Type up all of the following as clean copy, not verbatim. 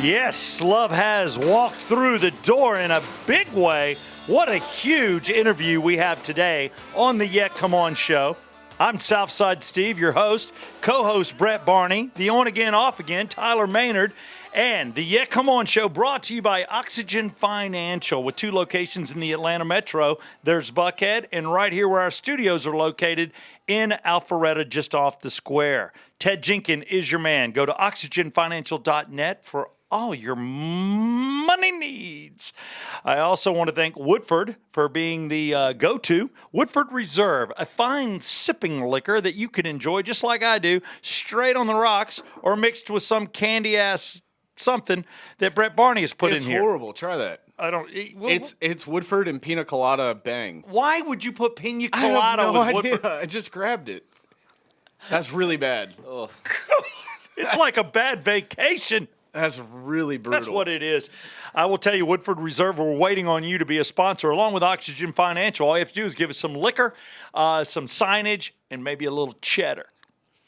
Yes, love has walked through the door in a big way. What a huge interview we have today on the Yeah Come On show. I'm Southside Steve, your host, co-host Brett Barney, the on again, off again, Tyler Maynard, and the Yeah Come On show brought to you by Oxygen Financial with 2 locations in the Atlanta metro. There's Buckhead, and right here where our studios are located in Alpharetta, just off the square. Ted Jenkins is your man. Go to oxygenfinancial.net for all your money needs. I also want to thank Woodford for being the go-to. Woodford Reserve, a fine sipping liquor that you can enjoy just like I do, straight on the rocks or mixed with some candy-ass something that Brett Barney has put in here. It's horrible. Try that. I don't. It's Woodford and pina colada bang. Why would you put pina I colada have no with idea. Woodford? I just grabbed it. That's really bad. Oh. It's like a bad vacation. That's really brutal. That's what it is. I will tell you, Woodford Reserve, we're waiting on you to be a sponsor along with Oxygen Financial. All you have to do is give us some liquor, some signage, and maybe a little cheddar.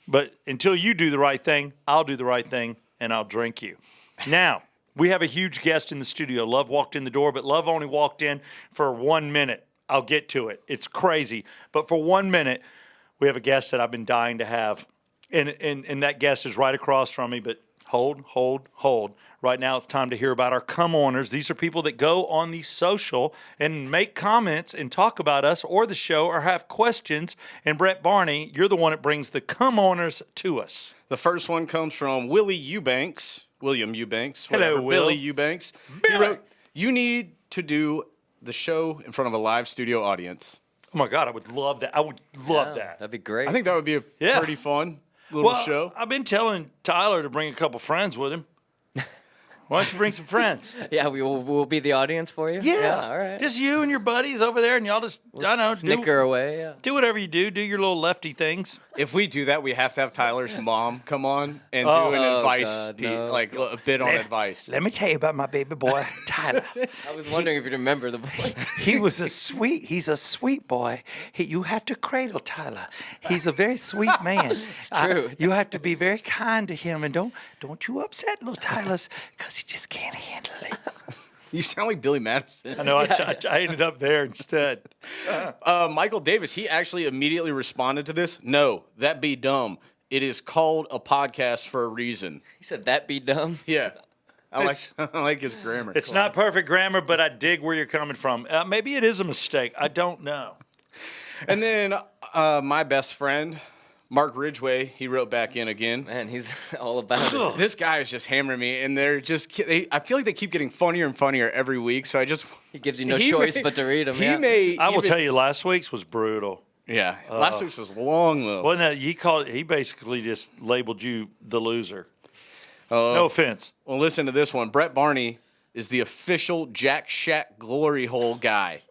But until you do the right thing, I'll do the right thing, and I'll drink you. Now, we have a huge guest in the studio. Love walked in the door, but Love only walked in for 1 minute. I'll get to it. It's crazy. But for 1 minute, we have a guest that I've been dying to have. And that guest is right across from me, but hold. Right now it's time to hear about our come-oners. These are people that go on the social and make comments and talk about us or the show or have questions. And Brett Barney, you're the one that brings the come-oners to us. The first one comes from William Eubanks. Hello, Will. Billy Eubanks. Billy. He wrote, "You need to do the show in front of a live studio audience." Oh, my God, I would love that. I would love that. That'd be great. I think that would be a Yeah. pretty fun little Well, show. I've been telling Tyler to bring a couple friends with him. Why don't you bring some friends? Yeah, we'll be the audience for you. All right. Just you and your buddies over there, and y'all just, Snicker away, yeah. do whatever you do. Do your little lefty things. If we do that, we have to have Tyler's mom come on and do Oh. an advice, God, no. like a bit on advice. Let me tell you about my baby boy, Tyler. I was wondering if you remember the boy. He's a sweet boy. You have to cradle Tyler. He's a very sweet man. It's true. You have to be very kind to him, and don't you upset little Tyler's, because he just can't handle it. You sound like Billy Madison. I know, I ended up there instead. Michael Davis, he actually immediately responded to this. No, that be dumb. It is called a podcast for a reason. He said that be dumb. Yeah. I like his grammar. It's not perfect grammar, but I dig where you're coming from. Maybe it is a mistake. I don't know. And then my best friend, Mark Ridgway, he wrote back in again. Man, he's all about it. This guy is just hammering me, and I feel like they keep getting funnier and funnier every week, so He gives you no choice but to read them. I will tell you, last week's was brutal. Yeah, last week's was long, though. Wasn't that, he basically just labeled you the loser. No offense. Well, listen to this one. Brett Barney is the official Jack Shack glory hole guy.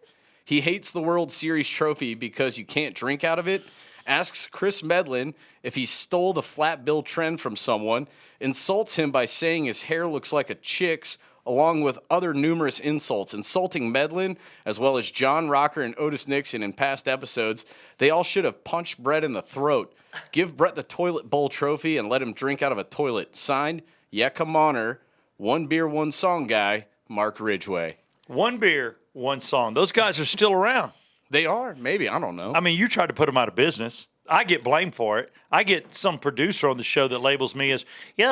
He hates the World Series trophy because you can't drink out of it. Asks Chris Medlin if he stole the flat bill trend from someone, insults him by saying his hair looks like a chick's, along with other numerous insults, insulting Medlin, as well as John Rocker and Otis Nixon in past episodes. They all should have punched Brett in the throat. Give Brett the toilet bowl trophy and let him drink out of a toilet. Signed, Yeah Come Oner, 1 beer, 1 song guy, Mark Ridgway. 1 beer, 1 song. Those guys are still around. They are, maybe, I don't know. I mean, you tried to put them out of business. I get blamed for it. I get some producer on the show that labels me as,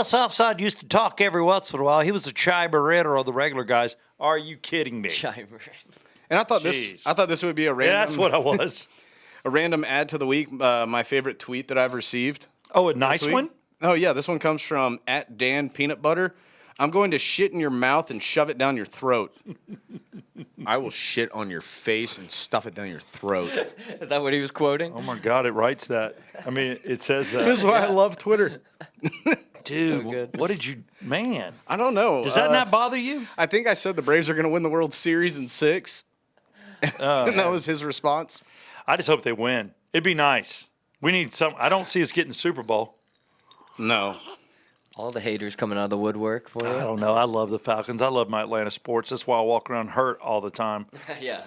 Southside used to talk every once in a while. He was a chimer-itter or the regular guys. Are you kidding me? Chimer. And I thought this would be a random. Yeah, that's what I was. A random ad to the week. My favorite tweet that I've received. Oh, a nice one? Oh yeah, this one comes from @DanPeanutButter. I'm going to shit in your mouth and shove it down your throat. I will shit on your face and stuff it down your throat. Is that what he was quoting? Oh my God, it writes that. I mean, it says that. This is why I love Twitter. Dude, So good. what did you, man? I don't know. Does that not bother you? I think I said the Braves are going to win the World Series in 6. And that was his response. I just hope they win. It'd be nice. We need some. I don't see us getting the Super Bowl. No. All the haters coming out of the woodwork for I you. don't know. I love the Falcons. I love my Atlanta sports. That's why I walk around hurt all the time. Yeah.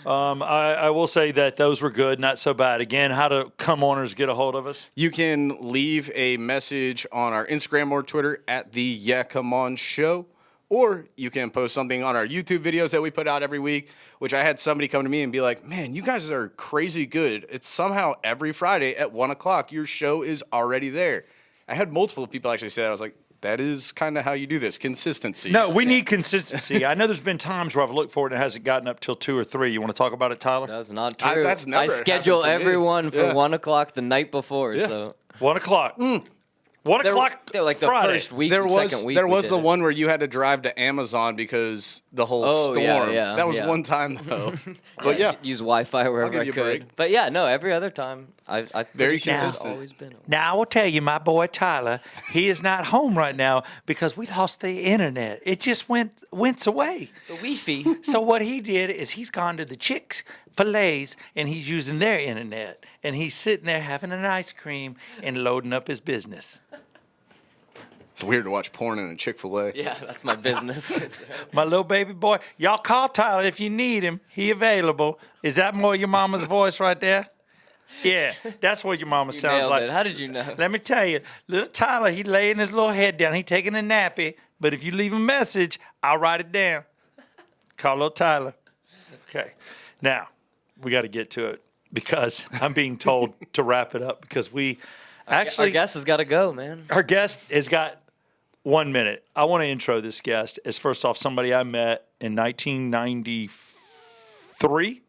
I will say that those were good, not so bad. Again, how do come-oners get a hold of us? You can leave a message on our Instagram or Twitter @the Yeah Come On Show. or you can post something on our YouTube videos that we put out every week, which I had somebody come to me and be like, man, you guys are crazy good. It's somehow every Friday at 1 o'clock, your show is already there. I had multiple people actually say that. I was like, that is kind of how you do this, consistency. No, we need consistency. I know there's been times where I've looked for it and it hasn't gotten up till 2 or 3. You want to talk about it, Tyler? That's not true. That's never I schedule happened to me. everyone for 1 o'clock the night before. So 1 o'clock. 1 o'clock they're like the Friday. first week, There was second week. there we was did the it. one where you had to drive to Amazon because the whole Oh, storm. yeah, that was yeah. one time though. But yeah, Use Wi-Fi wherever give I you a could. break. But yeah, no, every other time I've Very pretty sure it's consistent. always been. Now, I will tell you, my boy Tyler, he is not home right now because we lost the internet. It just went away. The Wi-Fi. So what he did is he's gone to the Chicks Fillets and he's using their internet. And he's sitting there having an ice cream and loading up his business. it's weird to watch porn in a Chick-fil-A. Yeah, that's my business. My little baby boy. Y'all call Tyler if you need him. He available. Is that more your mama's voice right there? Yeah, that's what your mama You sounds nailed like. it. How did you know? Let me tell you, little Tyler, he laying his little head down. He taking a nappy. But if you leave a message, I'll write it down. Call little Tyler. Okay. Now, we got to get to it because I'm being told to wrap it up because we actually... Our guest has got to go, man. Our guest has got 1 minute. I want to intro this guest as first off somebody I met in 1993.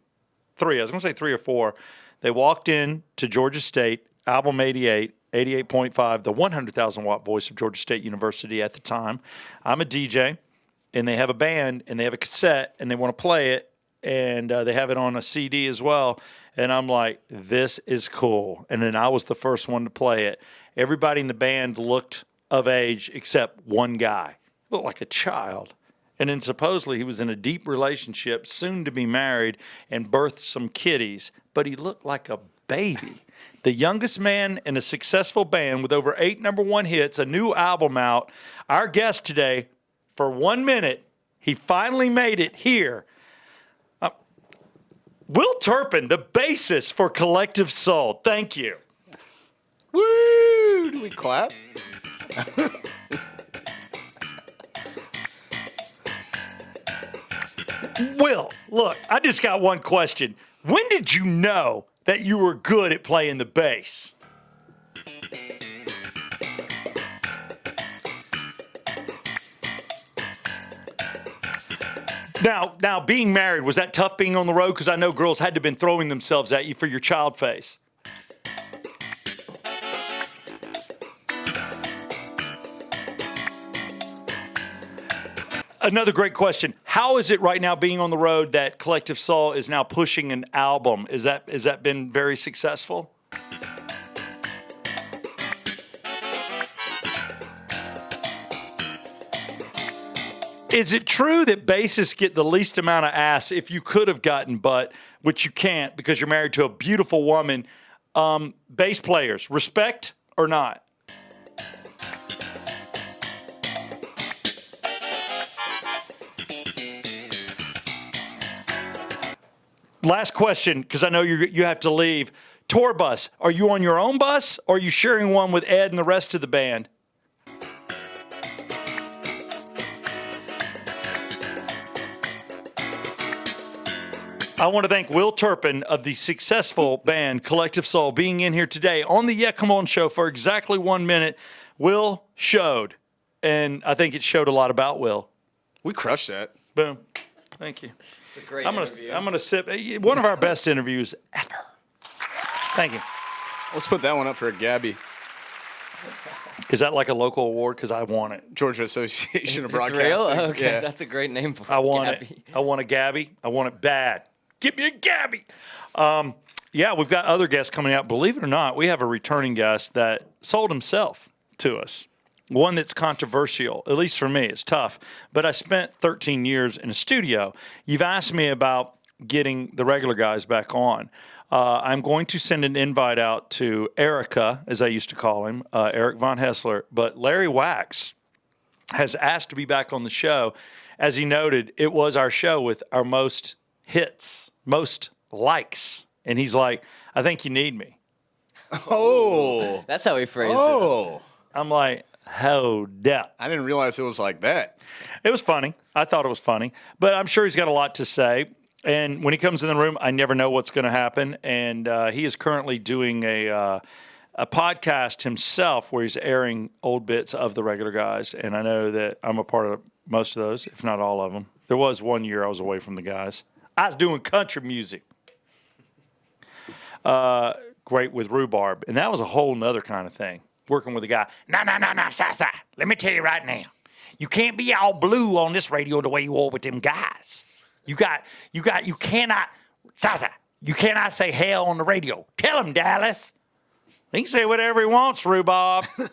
I was going to say 3 or 4. They walked in to Georgia State, album 88, 88.5, the 100,000 watt voice of Georgia State University at the time. I'm a DJ, and they have a band, and they have a cassette, and they want to play it, and they have it on a CD as well. And I'm like, this is cool. And then I was the first one to play it. Everybody in the band looked of age except one guy. Looked like a child. And then supposedly he was in a deep relationship, soon to be married, and birthed some kiddies. But he looked like a baby. The youngest man in a successful band with over 8 #1 hits, a new album out. Our guest today, for 1 minute, he finally made it here. Will Turpin, the bassist for Collective Soul. Thank you. Woo! Do we clap? Will, look, I just got one question. When did you know that you were good at playing the bass? Now, being married, was that tough being on the road? Because I know girls had to have been throwing themselves at you for your child face. Another great question. How is it right now being on the road that Collective Soul is now pushing an album? Has that been very successful? Is it true that bassists get the least amount of ass if you could have gotten butt, which you can't because you're married to a beautiful woman? Bass players, respect or not? Last question, because I know you have to leave. Tour bus. Are you on your own bus, or are you sharing one with Ed and the rest of the band? I want to thank Will Turpin of the successful band Collective Soul being in here today on the Yeah Come On show for exactly 1 minute. Will showed, and I think it showed a lot about Will. We crushed that. Boom. Thank you. It's a great I'm interview. gonna sip one of our best interviews ever. Thank you. Let's put that one up for a Gabby. Is that like a local award? Because I want it. Georgia Association of It's Broadcasting. real? Okay, Yeah. that's a great name for it. I want Gabby. it. I want a Gabby. I want it bad. Give me a Gabby. Yeah, we've got other guests coming out. Believe it or not, we have a returning guest that sold himself to us. One that's controversial, at least for me. It's tough. But I spent 13 years in a studio. You've asked me about getting the regular guys back on. I'm going to send an invite out to Erica, as I used to call him, Eric Von Hessler. But Larry Wax has asked to be back on the show. As he noted, it was our show with our most hits, most likes. And he's like, I think you need me. Oh. That's how he phrased it. Oh. I'm like, hold up. I didn't realize it was like that. It was funny. I thought it was funny, but I'm sure he's got a lot to say. And when he comes in the room, I never know what's going to happen. And he is currently doing a podcast himself where he's airing old bits of the regular guys. And I know that I'm a part of most of those, if not all of them. There was 1 year I was away from the guys. I was doing country music. Great with rhubarb. And that was a whole nother kind of thing. Working with a guy. No, Southside. Let me tell you right now. You can't be all blue on this radio the way you are with them guys. You cannot, Southside, you cannot say hell on the radio. Tell him, Dallas. He can say whatever he wants, rhubarb. Were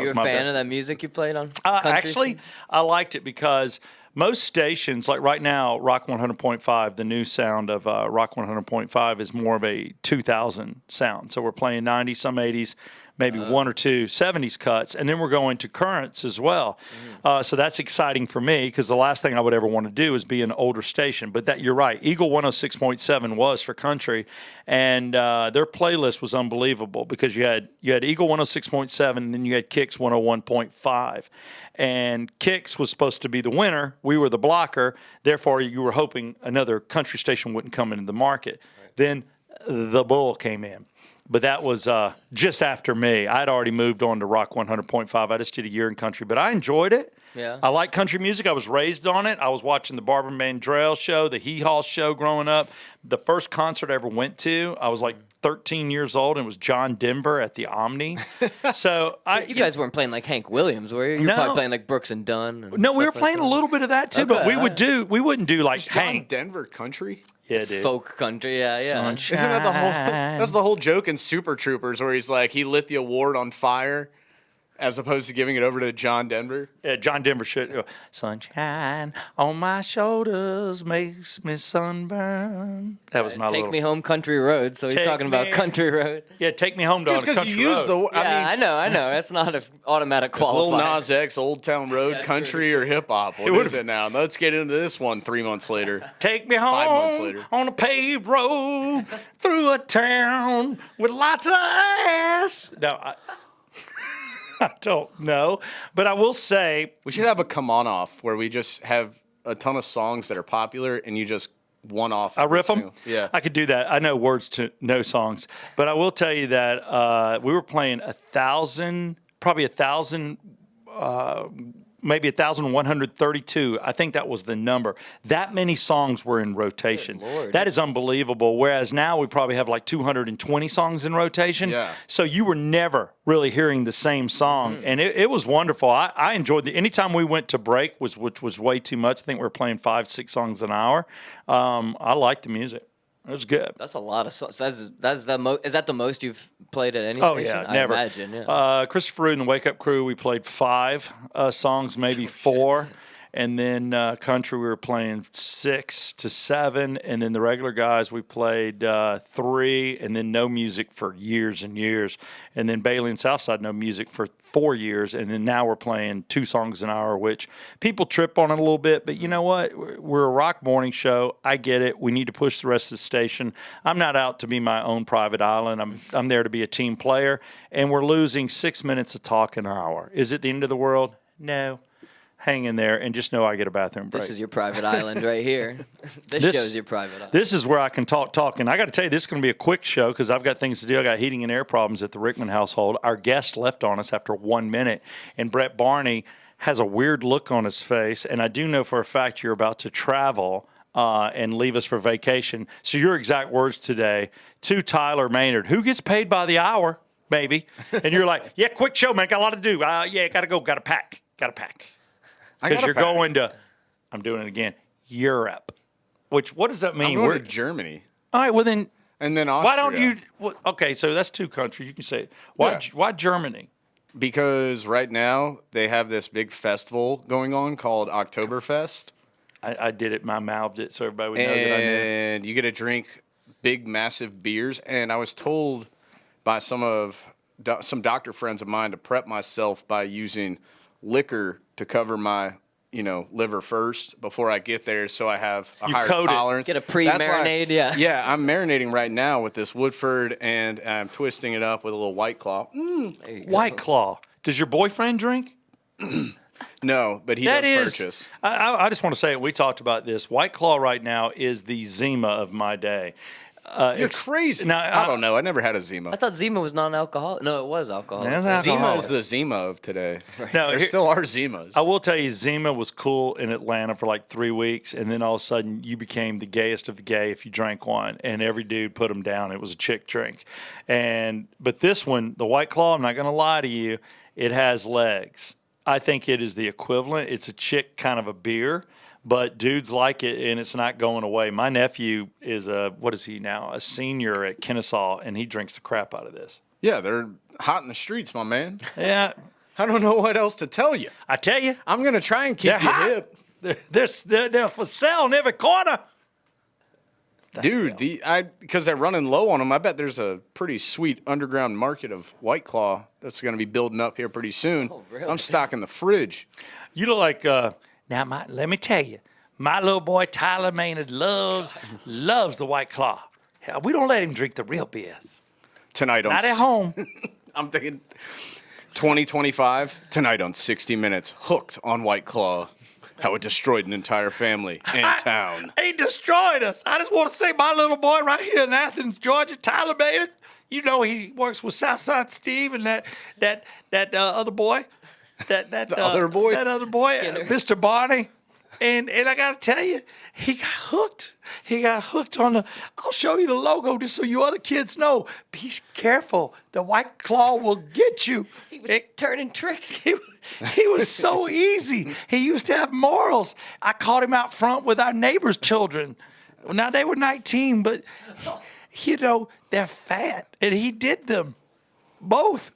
you a fan of that music you played on? Actually, I liked it because most stations, like right now, Rock 100.5, the new sound of Rock 100.5 is more of a 2000 sound. So we're playing 90s, some 80s, maybe one or two 70s cuts, and then we're going to currents as well. So that's exciting for me because the last thing I would ever want to do is be an older station. But that you're right, Eagle 106.7 was for country, and their playlist was unbelievable because you had Eagle 106.7, and then you had Kicks 101.5. And Kicks was supposed to be the winner. We were the blocker. Therefore, you were hoping another country station wouldn't come into the market. Right. Then the Bull came in. But that was just after me. I'd already moved on to Rock 100.5. I just did a year in country, but I enjoyed it. Yeah. I like country music. I was raised on it. I was watching the Barbara Mandrell show, the Hee Haw show growing up. The first concert I ever went to, I was like 13 years old, and it was John Denver at the Omni. So you guys weren't playing like Hank Williams, were you? You were probably playing like Brooks and Dunn. And no, we were stuff playing like a little bit of that too, but we wouldn't do like John Hank. Denver country? Yeah, dude. Folk country, yeah. Sunshine. Isn't that that's the whole joke in Super Troopers where he's like, he lit the award on fire as opposed to giving it over to John Denver? Yeah, John Denver should. Sunshine on my shoulders makes me sunburn. That was my Take Me Home Country Road, so he's talking about Country Road. Yeah, Take Me Home to Just because you use the... I know. That's not an automatic qualifier. Lil Nas X, Old Town Road, country or hip-hop. What is it now? Let's get into this one 3 months later. Take me home 5 months later. on a paved road through a town with lots of ass. No, I don't know. But I will say... We should have a come on off where we just have a ton of songs that are popular and you just one off. I riff them? Yeah. I could do that. I know words to no songs. But I will tell you that we were playing 1,000, probably 1,000... maybe 1,132. I think that was the number. That many songs were in rotation. Good Lord. That is unbelievable. Whereas now we probably have like 220 songs in rotation. Yeah. So you were never really hearing the same song. And it was wonderful. I enjoyed it. Anytime we went to break, which was way too much. I think we were playing 5-6 songs an hour. I liked the music. It was good. That's a lot of songs. That's the most. Is that the most you've played at any Oh, station? yeah, never. I imagine, yeah. Christopher Root and the Wake Up Crew, we played 5 songs, maybe 4. And then country, we were playing 6 to 7. And then the regular guys, we played 3. And then no music for years and years. And then Bailey and Southside, no music for 4 years. And then now we're playing 2 songs an hour, which people trip on it a little bit. But you know what? We're a rock morning show. I get it. We need to push the rest of the station. I'm not out to be my own private island. I'm there to be a team player. And we're losing 6 minutes of talk an hour. Is it the end of the world? No. Hang in there and just know I get a bathroom break. This is your private island right here. This show's your private island. This is where I can talk. And I got to tell you, this is going to be a quick show because I've got things to do. I got heating and air problems at the Rickman household. Our guest left on us after 1 minute, and Brett Barney has a weird look on his face. And I do know for a fact you're about to travel and leave us for vacation. So your exact words today to Tyler Maynard, who gets paid by the hour, maybe. And you're like, yeah, quick show, man. Got a lot to do. Yeah, got to go. Got to pack. Because you're going to, I'm doing it again, Europe. What does that mean? I'm going to Germany. All right, well then. And then Austria. Why don't you, okay, so that's 2 countries. You can say it. Why Germany? Because right now they have this big festival going on called Oktoberfest. I did it, I mouthed it so everybody would know that I knew. And you get to drink big, massive beers. And I was told by some doctor friends of mine to prep myself by using liquor to cover my, liver first before I get there, so I have a higher tolerance. Get a pre-marinade, yeah. Yeah, I'm marinating right now with this Woodford, and I'm twisting it up with a little White Claw. White Claw. Does your boyfriend drink? No, but he does purchase. I just want to say, we talked about this. White Claw right now is the Zima of my day. You're crazy. Now, I don't know. I never had a Zima. I thought Zima was non-alcoholic. No, it was alcoholic. That's Zima alcoholic. is the Zima of today. No, there still are Zimas. I will tell you, Zima was cool in Atlanta for like 3 weeks, and then all of a sudden you became the gayest of the gay if you drank one, and every dude put them down. It was a chick drink. But this one, the White Claw, I'm not going to lie to you, it has legs. I think it is the equivalent. It's a chick kind of a beer, but dudes like it, and it's not going away. My nephew is what is he now? A senior at Kennesaw, and he drinks the crap out of this. Yeah, they're hot in the streets, my man. Yeah. I don't know what else to tell you. I tell you. I'm going to try and keep you hot. hip. They're for sale in every corner. Dude, because they're running low on them, I bet there's a pretty sweet underground market of White Claw that's going to be building up here pretty soon. Oh, really? I'm stocking the fridge. You look like, now, let me tell you, my little boy Tyler Maynard loves the White Claw. Hell, we don't let him drink the real beers. Tonight on Not at home. I'm thinking 2025, tonight on 60 Minutes, hooked on White Claw. How it destroyed an entire family and town. He destroyed us. I just want to say my little boy right here in Athens, Georgia, Tyler Maynard, you know he works with Southside Steve and that other boy. That other boy? That other boy, Mr. Barney. And I got to tell you, he got hooked. He got hooked on I'll show you the logo just so you other kids know. Be careful. The White Claw will get you. He was turning tricks. He was so easy. He used to have morals. I caught him out front with our neighbors' children. Now, they were 19, but, they're fat. And he did them both.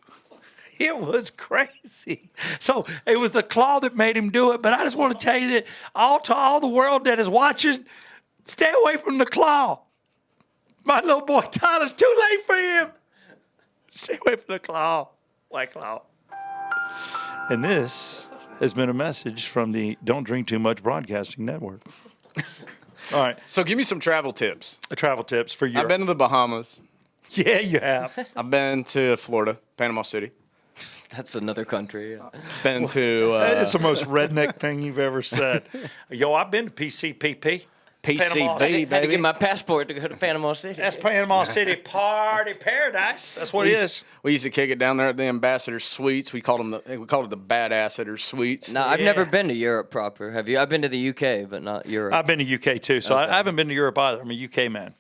It was crazy. So it was the Claw that made him do it. But I just want to tell you that to all the world that is watching, stay away from the Claw. My little boy Tyler's too late for him. Stay away from the Claw. White Claw. And this has been a message from the Don't Drink Too Much Broadcasting Network. All right. So give me some travel tips. Travel tips for Europe. I've been to the Bahamas. Yeah, you have. I've been to Florida, Panama City. That's another country. Been to... It's the most redneck thing you've ever said. Yo, I've been to PCPP. Panama City. PCB, I had to get baby. my passport to go to Panama City. That's Panama City party paradise. That's what it is. We used to kick it down there at the Ambassador Suites. We called it the Badassiter Suites. No, I've Yeah. never been to Europe proper. Have you? I've been to the UK, but not Europe. I've been to UK too, so Okay. I haven't been to Europe either. I'm a UK man.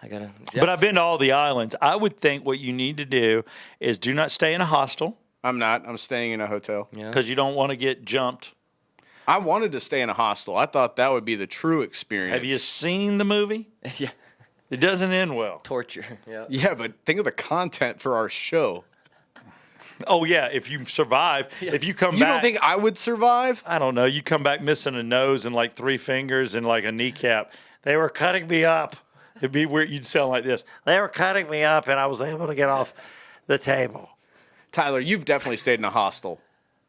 I gotta. But I've been to all the islands. I would think what you need to do is do not stay in a hostel I'm not. I'm staying in a hotel. Yeah. because you don't want to get jumped. I wanted to stay in a hostel. I thought that would be the true experience. Have you seen the movie? Yeah. It doesn't end well. Torture. Yeah. Yeah, but think of the content for our show. Oh, yeah, if you survive, if you come You back. don't think I would survive? I don't know. You come back missing a nose and like 3 fingers and like a kneecap. They were cutting me up. It'd be weird. You'd sound like this. They were cutting me up, and I was able to get off the table. Tyler, you've definitely stayed in a hostel.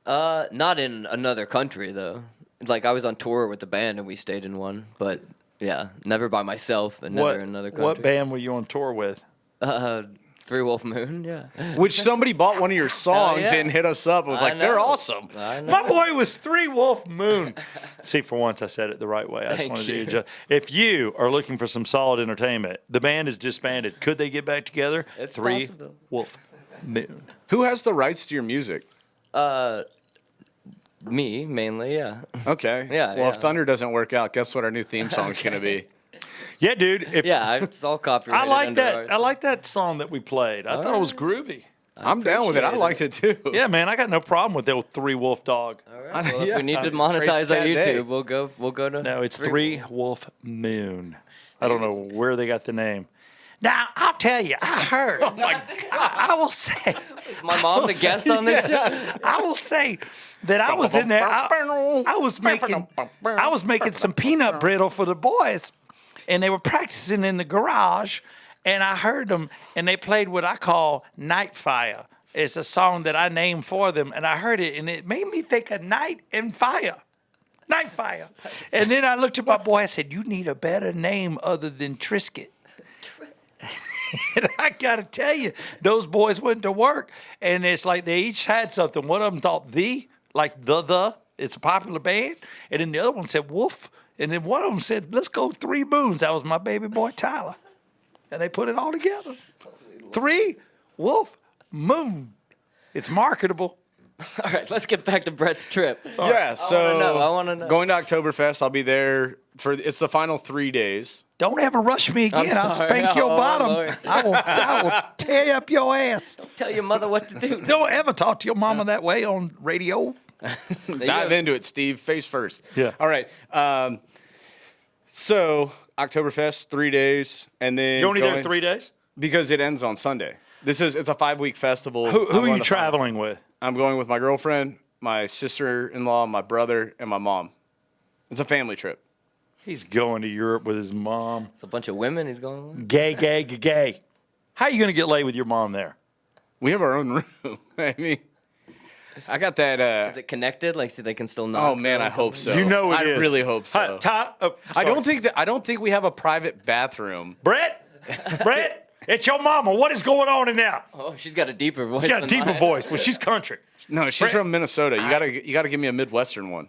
Not in another country though. Like I was on tour with the band and we stayed in one, but yeah, never by myself and never in another country. What band were you on tour with? Three Wolf Moon. Yeah. Which somebody bought one of your songs yeah. and hit us up. It was I like, they're know. awesome. I know. My boy was 3 Wolf Moon. See, for once I said it the right way. I just Thank wanted you. to if you are looking for some solid entertainment, the band is disbanded. Could they get back together? It's 3 possible. Wolf Moon. Who has the rights to your music? Me mainly. Yeah. Okay. Yeah, Well, if yeah. Thunder doesn't work out, guess what our new theme song's going to be? Yeah, dude. If, Yeah. It's all copyrighted. I like under that. ours. I like that song that we played. I thought it was groovy. I'm down with it. I appreciate liked it too. Yeah, man, I got no problem with the old 3 Wolf dog. All right. Well, if Yeah. we need to Trace monetize Cat on YouTube, Day. we'll go to. No, it's 3 3 Wolf Moon. I don't know where they got the name. Now, I'll tell you, I heard. Oh my God. I will say. Is my mom the guest on this show? I will say that I was in there. I was making some peanut brittle for the boys, and they were practicing in the garage, and I heard them, and they played what I call Night Fire. It's a song that I named for them, and I heard it, and it made me think of night and fire. Night Fire. And then I looked at my boy. I said, "You need a better name other than Trisket." And I got to tell you, those boys went to work, and it's like they each had something. One of them thought the, it's a popular band. And then the other one said Wolf. And then one of them said, let's go 3 Moons. That was my baby boy, Tyler. And they put it all together. 3 Wolf Moon. It's marketable. All right, let's get back to Brett's trip. Yeah, so I want to know. Going to Oktoberfest, I'll be there it's the final 3 days. Don't ever rush me again. I'll sorry. spank your Oh, bottom. Lord. I will tear up your ass. Tell your mother what to do. Don't ever talk to your mama that way on radio. Dive into it, Steve. Face first. Yeah. All right. So Oktoberfest, 3 days, and then You're only there 3 days? because it ends on Sunday. It's a 5-week festival. Who are you traveling with? I'm going with my girlfriend, my sister-in-law, my brother, and my mom. It's a family trip. He's going to Europe with his mom. It's a bunch of women he's going with. Gay. How are you going to get laid with your mom there? We have our own room. I mean, I got that. Is it connected? Like, so they can still knock? Oh man, I hope so. You know it I is. really hope so. I don't think we have a private bathroom. Brett, it's your mama. What is going on in there? Oh, she's got a deeper voice. She got a than deeper mine. voice. Well, she's country. No, she's from Minnesota. You gotta give me a Midwestern one.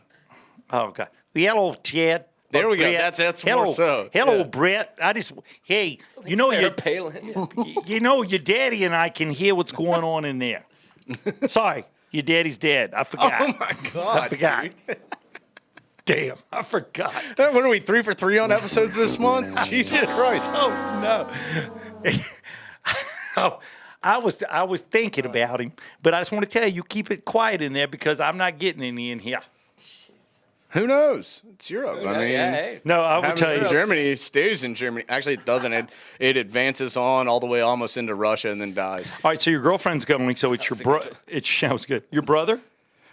Oh, okay. Hello, Ted. There we go. Brett. That's hello, more so. Hello, Yeah. Brett. Sarah your Palin. you know your daddy and I can hear what's going on in there. Sorry, your daddy's dead. I forgot. Oh my God! I forgot. dude. Damn, I forgot. What are we 3 for 3 on episodes this month? Jesus Christ! Oh no. Oh, I was thinking about him, but I just want to tell you, keep it quiet in there because I'm not getting any in here. Who knows? It's Europe. I mean, hey. No, I will happens tell in you. Germany stays in Germany. Actually, it doesn't. It advances on all the way almost into Russia and then dies. All right, so your girlfriend's going, so it's your brother. That was good. Your brother?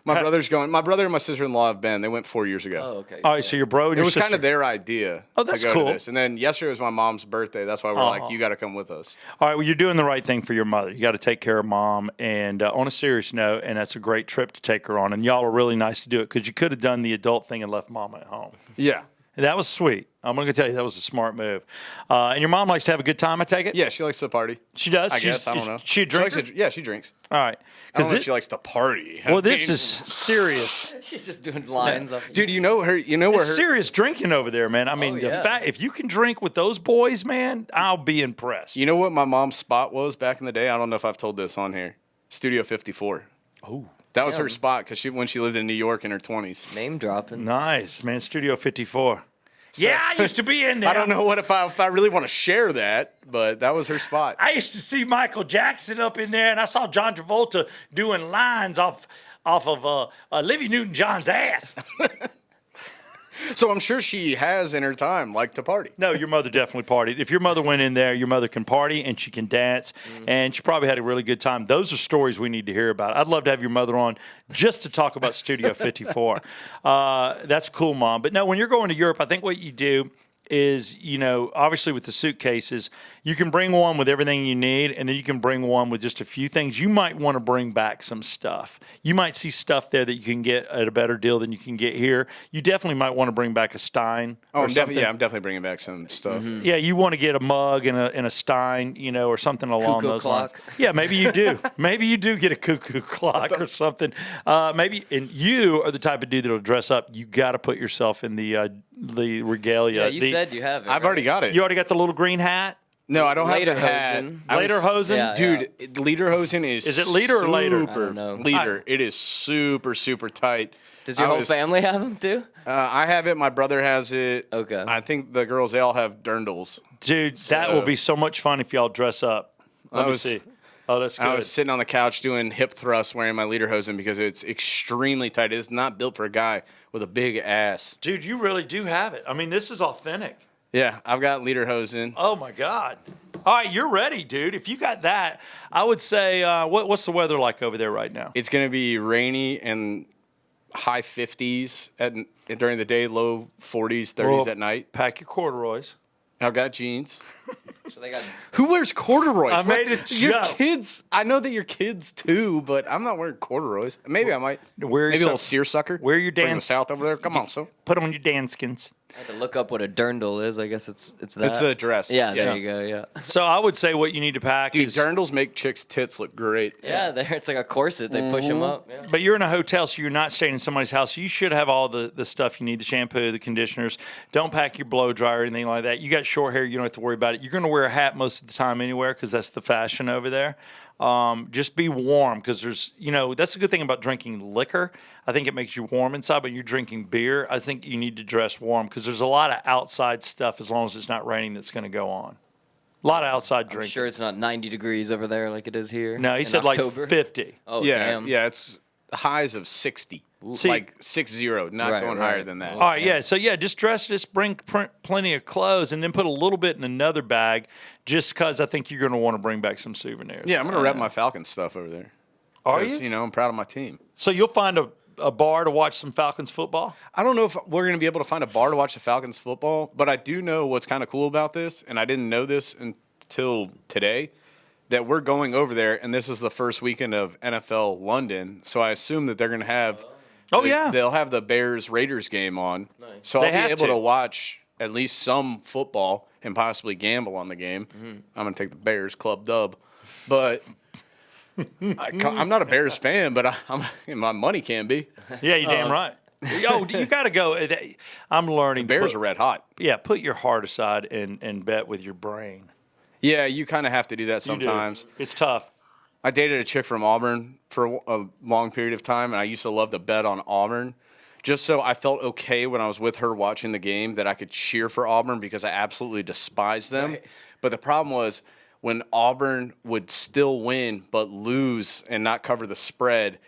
My brother's going. My brother and my sister-in-law have been. They went 4 years ago. Oh, okay. All right, so your bro and It your was sister. kind of their idea. Oh, that's to go cool. To this. And then yesterday was my mom's birthday. That's why we're like, you got to come with us. All right, well, you're doing the right thing for your mother. You got to take care of mom. And on a serious note, and that's a great trip to take her on. And y'all are really nice to do it because you could have done the adult thing and left mama at home. Yeah. That was sweet. I'm going to tell you that was a smart move. And your mom likes to have a good time, I take it? Yeah, she likes to party. She does? I guess. I don't know. She a drinker? Yeah, she drinks. All right. I don't know if she likes to party. Well, this is serious. She's just doing lines off. Dude, you know her. You know where her. Serious drinking over there, man. I mean, the yeah. fact if you can drink with those boys, man, I'll be impressed. You know what my mom's spot was back in the day? I don't know if I've told this on here. Studio 54. Oh, That was her spot because when she lived in New York in her 20s. Name dropping. nice, man. Studio 54. Yeah, I used to be in there. I don't know if I really want to share that, but that was her spot. I used to see Michael Jackson up in there, and I saw John Travolta doing lines off of Olivia Newton-John's ass. So I'm sure she has in her time liked to party. No, your mother definitely partied. If your mother went in there, your mother can party and she can dance, and she probably had a really good time. Those are stories we need to hear about. I'd love to have your mother on just to talk about Studio 54. That's cool, Mom. But no, when you're going to Europe, I think what you do is, obviously with the suitcases, you can bring one with everything you need, and then you can bring one with just a few things. You might want to bring back some stuff. You might see stuff there that you can get at a better deal than you can get here. You definitely might want to bring back a Stein. Oh, or something. I'm definitely bringing back some stuff. Yeah, you want to get a mug and a Stein, or something along Cuckoo those clock. lines. Yeah, maybe you do. Maybe you do get a cuckoo clock or something. And you are the type of dude that'll dress up. You got to put yourself in the regalia. Yeah, you said you have it. I've right? already got it. You already got the little green hat. No, I don't have the hat. Lederhosen. Lederhosen? Yeah. Dude, Lederhosen is it Leder or later? I Super don't know. Leder. It is super, super tight. Does your whole family have them too? I have it. My brother has it. Okay. I think the girls, they all have dirndls. Dude, that will be so much fun if y'all dress up. Let me see. Oh, that's good. I was sitting on the couch doing hip thrusts wearing my Lederhosen because it's extremely tight. It's not built for a guy with a big ass. Dude, you really do have it. I mean, this is authentic. Yeah, I've got Lederhosen. Oh, my God. All right, you're ready, dude. If you got that, I would say, what's the weather like over there right now? It's going to be rainy and high 50s during the day, low 40s, 30s Well, at night. Pack your corduroys. I've got jeans. So they got. Who wears corduroys? I made a Your joke. kids. I know that your kids too, but I'm not wearing corduroys. Maybe I might. Wear Maybe a some- little seersucker. wear your Bring the dance- south over there. Come on, so. Put on your danskins. I had to look up what a dirndl is. I guess it's that. It's a dress. Yeah, Yes. there you go. Yeah. So I would say what you need to pack Dude, is. dirndls make chicks' tits look great. Yeah, there it's like a corset. They push them up. Yeah. But you're in a hotel, so you're not staying in somebody's house. So you should have all the stuff you need: the shampoo, the conditioners. Don't pack your blow dryer or anything like that. You got short hair, you don't have to worry about it. You're going to wear a hat most of the time anywhere because that's the fashion over there. Just be warm because that's a good thing about drinking liquor. I think it makes you warm inside, but you're drinking beer. I think you need to dress warm because there's a lot of outside stuff as long as it's not raining that's going to go on. A lot of outside I'm drinking. sure it's not 90 degrees over there like it is here. No, he in said October. like 50. Oh, Yeah, damn. yeah, it's highs of 60. See- Like 60, not Right, going right. higher than that. All right, yeah. So just bring plenty of clothes, and then put a little bit in another bag, just because I think you're going to want to bring back some souvenirs. Yeah, I'm going to rep my Falcons stuff over there. Are 'Cause, you? I'm proud of my team. So you'll find a bar to watch some Falcons football. I don't know if we're going to be able to find a bar to watch the Falcons football, but I do know what's kind of cool about this, and I didn't know this until today, that we're going over there, and this is the first weekend of NFL London, so I assume that they're going to have Oh, yeah. they'll have the Bears-Raiders game on. Nice. So They I'll be have able to. to watch at least some football and possibly gamble on the game. I'm going to take the Bears, club dub. But I'm not a Bears fan, but my money can be. Yeah, you're damn right. Yo, you got to go. I'm learning. Bears are red hot. Yeah, put your heart aside and bet with your brain. Yeah, you kind of have to do that You do. sometimes. It's tough. I dated a chick from Auburn for a long period of time, and I used to love to bet on Auburn, just so I felt okay when I was with her watching the game that I could cheer for Auburn because I absolutely despise them. Right. But the problem was when Auburn would still win but lose and not cover the spread,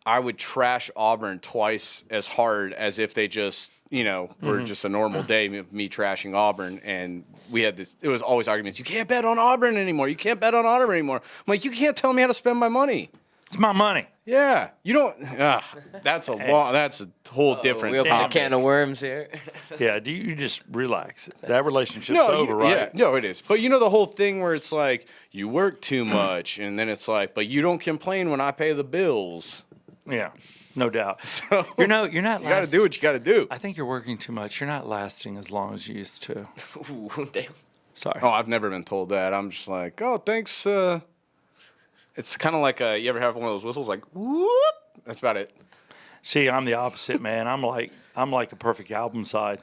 I would trash Auburn twice as hard as if they just, were just a normal day of me trashing Auburn. And we had this, it was always arguments. You can't bet on Auburn anymore. You can't bet on Auburn anymore. I'm like, you can't tell me how to spend my money. It's my money. Yeah. You don't, that's a whole different We opened a topic. can of worms here. Yeah, do you just relax? That relationship's No, over, right? Yeah, no, it is. But the whole thing where it's like, you work too much, and then it's like, but you don't complain when I pay the bills. Yeah, no doubt. So You're not. you got to do what you got to do. I think you're working too much. You're not lasting as long as you used to. Ooh, damn. Sorry. Oh, I've never been told that. I'm just like, oh, thanks. It's kind of like you ever have one of those whistles like whoop? That's about it. See, I'm the opposite, man. I'm like a perfect album side,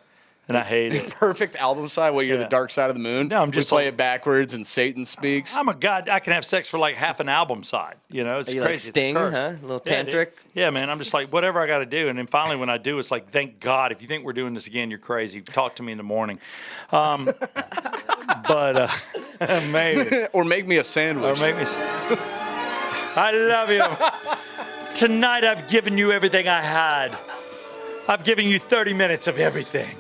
and I hate it. Perfect album side where you're Yeah. the dark side of the moon. No, I'm just we play a- it backwards and Satan speaks. I'm a god. I can have sex for like half an album side. It's Are you crazy. like It's a Sting, curse. huh? A little Yeah, dude. tantric? Yeah, man. I'm just like whatever I got to do, and then finally when I do, it's like thank God. If you think we're doing this again, you're crazy. Talk to me in the morning. But maybe. Or make me a Or sandwich. make me. I love you. Tonight I've given you everything I had. I've given you 30 minutes of everything.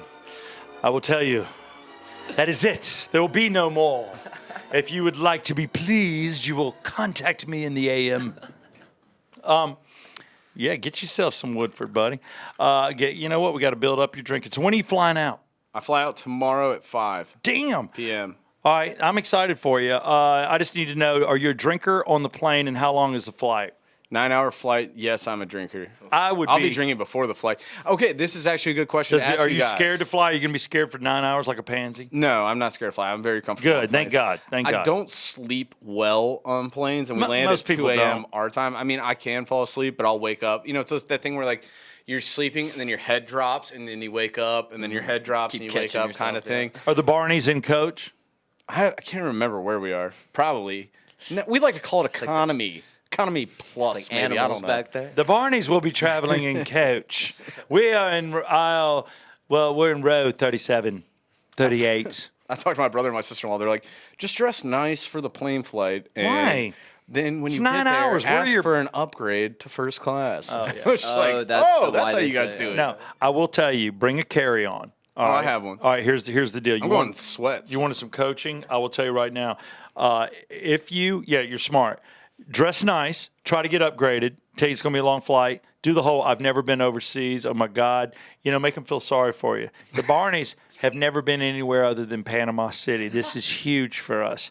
I will tell you, that is it. There will be no more. If you would like to be pleased, you will contact me in the AM. Yeah, get yourself some Woodford, buddy. You know what? We got to build up your drinking. So when are you flying out? I fly out tomorrow at 5 Damn. p.m. All right, I'm excited for you. I just need to know, are you a drinker on the plane, and how long is the flight? 9-hour flight. Yes, I'm a drinker. I'll be drinking before the flight. Okay, this is actually a good question to ask Are you you guys. scared to fly? Are you going to be scared for 9 hours like a pansy? No, I'm not scared to fly. I'm very comfortable. Good, on thank planes. God, thank I God. don't sleep well on planes, and we land at most 2 people a.m. don't. our time. I mean, I can fall asleep, but I'll wake up. It's just that thing where like you're sleeping and then your head drops, and then you wake up, and then your head drops, Keep and you wake catching up, kind of yourself, yeah. thing. Are the Barneys in coach? I can't remember where we are. Probably. No, we like to call it economy. Economy plus, It's like maybe. I animals don't know. back there. The Barneys will be traveling in coach. We are in we're in row 37, 38. I talked to my brother and my sister-in-law. They're like, just dress nice for the plane flight. And Why? Then when It's you 9 get there, hours. Where are ask your- for an upgrade to first class. Oh, yeah. It's just Oh, like, that's the that's why how they you guys say do it. it. Now, I will tell you, bring a carry-on. All I right? have one. All right, here's the deal. I'm going sweats. You wanted some coaching? I will tell you right now. You're smart. Dress nice. Try to get upgraded. Tell you it's going to be a long flight. Do the whole I've never been overseas. Oh, my God. Make them feel sorry for you. The Barneys have never been anywhere other than Panama City. This is huge for us.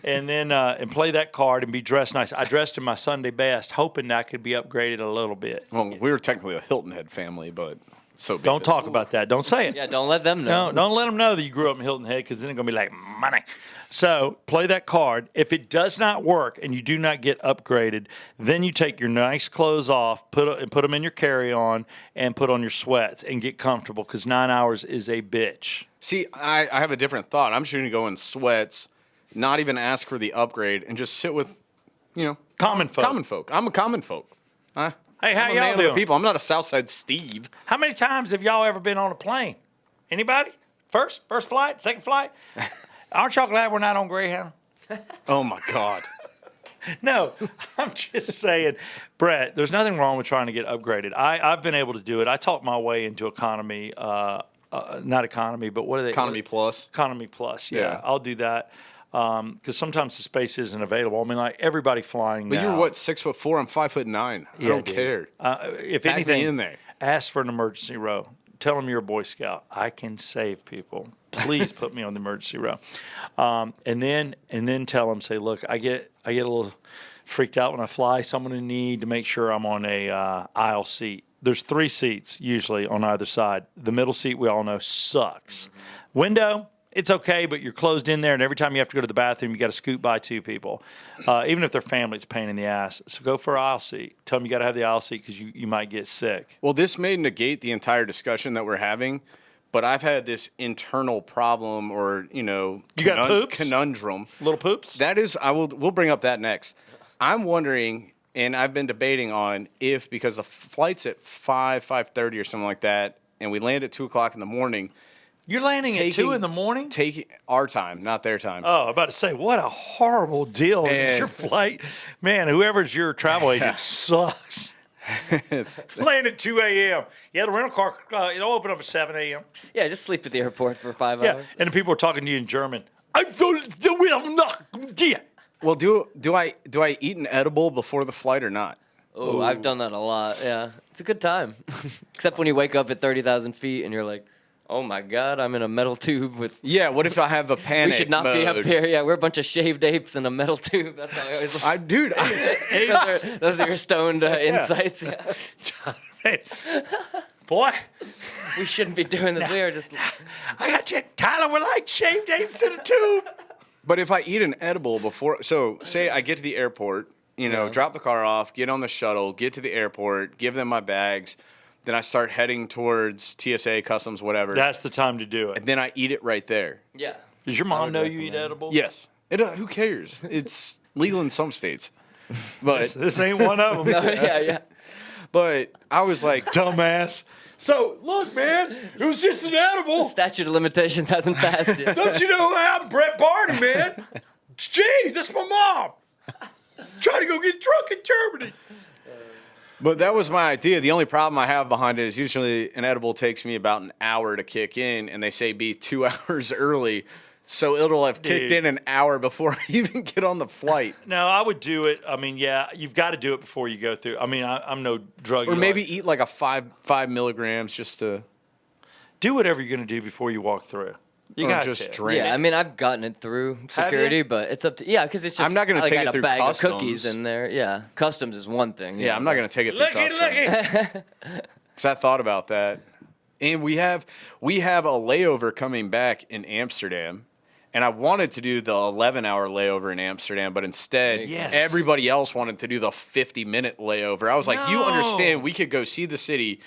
And then and play that card and be dressed nice. I dressed in my Sunday best, hoping I could be upgraded a little bit. Well, we were technically a Hilton Head family, but so big. Don't talk about that. Don't say it. Yeah, don't let them know. No, don't let them know that you grew up in Hilton Head because then it's going to be like, money. So play that card. If it does not work and you do not get upgraded, then you take your nice clothes off, put them in your carry-on, and put on your sweats and get comfortable because 9 hours is a bitch. See, I have a different thought. I'm just going to go in sweats, not even ask for the upgrade, and just sit with, Common folk. Common folk. I'm a common folk. Hey, how I'm a y'all man of the doing? people. I'm not a Southside Steve. How many times have y'all ever been on a plane? Anybody? First flight? Second flight? Aren't y'all glad we're not on Greyhound? Oh, my God. No, I'm just saying, Brett, there's nothing wrong with trying to get upgraded. I've been able to do it. I talked my way into economy, not economy, but what are they? Economy Plus. Economy Plus, yeah. Yeah. I'll do that because sometimes the space isn't available. I mean, like everybody flying But now. you're what, 6'4"? I'm 5'9". I don't dude. care. If Pack me anything, in there. ask for an emergency row. Tell them you're a Boy Scout. I can save people. Please put me on the emergency row. And then tell them, say, look, I get a little freaked out when I fly, so I'm going to need to make sure I'm on a aisle seat. There's 3 seats usually on either side. The middle seat, we all know, sucks. Mm-hmm. Window, it's okay, but you're closed in there, and every time you have to go to the bathroom, you got to scoot by 2 people. Even if they're family, it's a pain in the ass. So go for an aisle seat. Tell them you got to have the aisle seat because you might get sick. Well, this may negate the entire discussion that we're having, but I've had this internal problem or, got poops? conundrum. Little poops? That is, we'll bring up that next. I'm wondering, and I've been debating on if, because the flight's at 5:30 or something like that, and we land at 2 o'clock in the morning. You're landing at 2 in the morning? Taking our time, not their time. Oh, I'm about to say, what a horrible deal. And- Your flight, man, whoever's your travel agent sucks. Land at 2 a.m. Yeah, the rental car, it'll open up at 7 a.m. Yeah, just sleep at the airport for 5 Yeah, hours. and the people are talking to you in German. I feel the way I'm not. Yeah. Well, do I eat an edible before the flight or not? Oh, I've done that a lot. Yeah, it's a good time. Except when you wake up at 30,000 feet and you're like, oh my God, I'm in a metal tube with. Yeah, what if I have a panic We should not be up here. Yeah, we're a bunch of shaved apes in a metal tube. That's how I always. Those are your stoned insights. Yeah. Hey, boy, We shouldn't be doing this. We are just. I got you. Tyler would like shaved apes in a tube. But if I eat an edible before, so say I get to the airport, drop the car off, get on the shuttle, get to the airport, give them my bags, then I start heading towards TSA, customs, whatever. That's the time to do it. And then I eat it right there. Yeah. Does your mom know you eat edibles? Yes. Who cares? It's legal in some states. But This ain't one of them. Yeah. but I was like, Dumbass. So, look, man, it was just an edible. Statute of limitations hasn't passed yet. Don't you know I'm Brett Barney, man? Jeez, that's my mom. Trying to go get drunk in Germany. but that was my idea. The only problem I have behind it is usually an edible takes me about an hour to kick in, and they say be 2 hours early. So it'll have kicked in an hour before I even get on the flight. No, I would do it. I mean, yeah, you've got to do it before you go through. I mean, I'm no drug. Or maybe eat like a 5 milligrams just to. do whatever you're going to do before you walk through. You Or got just to. drink. Yeah, I mean, I've gotten it through security, but it's up to because it's just. I'm not gonna like, take I it had through a bag customs. of cookies in there. Yeah, customs is one thing. Yeah, I'm not going to take it through customs. Because I thought about that. And we have a layover coming back in Amsterdam. And I wanted to do the 11-hour layover in Amsterdam, but instead, Yes. everybody else wanted to do the 50-minute layover. I was like, you No. understand, we could go see the city,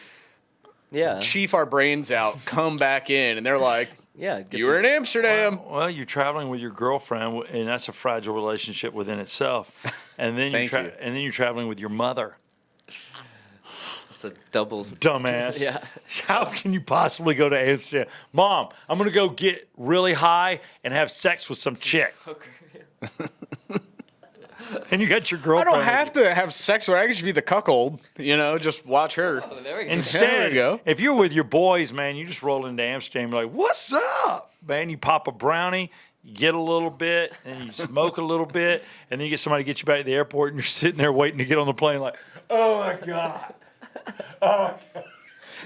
Yeah. chief our brains out, come back in. And they're like, Yeah. you were in Amsterdam. Well, you're traveling with your girlfriend, and that's a fragile relationship within itself. And then Thank you. and then you're traveling with your mother. It's a double. Dumbass. Yeah. How can you possibly go to Amsterdam? Mom, I'm going to go get really high and have sex with some chick. And you got your I girlfriend. don't have to have sex with her. I could just be the cuckold, just watch her. Oh, there we go. Instead, There we go. if you're with your boys, man, you just roll into Amsterdam. You're like, what's up? Man, you pop a brownie, you get a little bit, and you smoke a little bit, and then you get somebody to get you back to the airport, and you're sitting there waiting to get on the plane like, oh, my God. Oh, my God.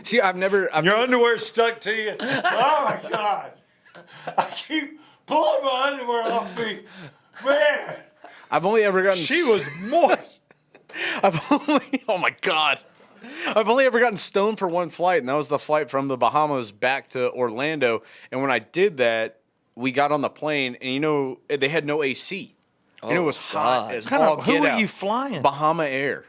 See, I've never. Your underwear's stuck to you. Oh, my God. I keep pulling my underwear off me. Man, I've only ever gotten. she was moist. Oh my God. I've only ever gotten stoned for one flight, and that was the flight from the Bahamas back to Orlando. And when I did that, we got on the plane, and they had no AC. And it was hot as all get out. Who are you flying? BahamasAir.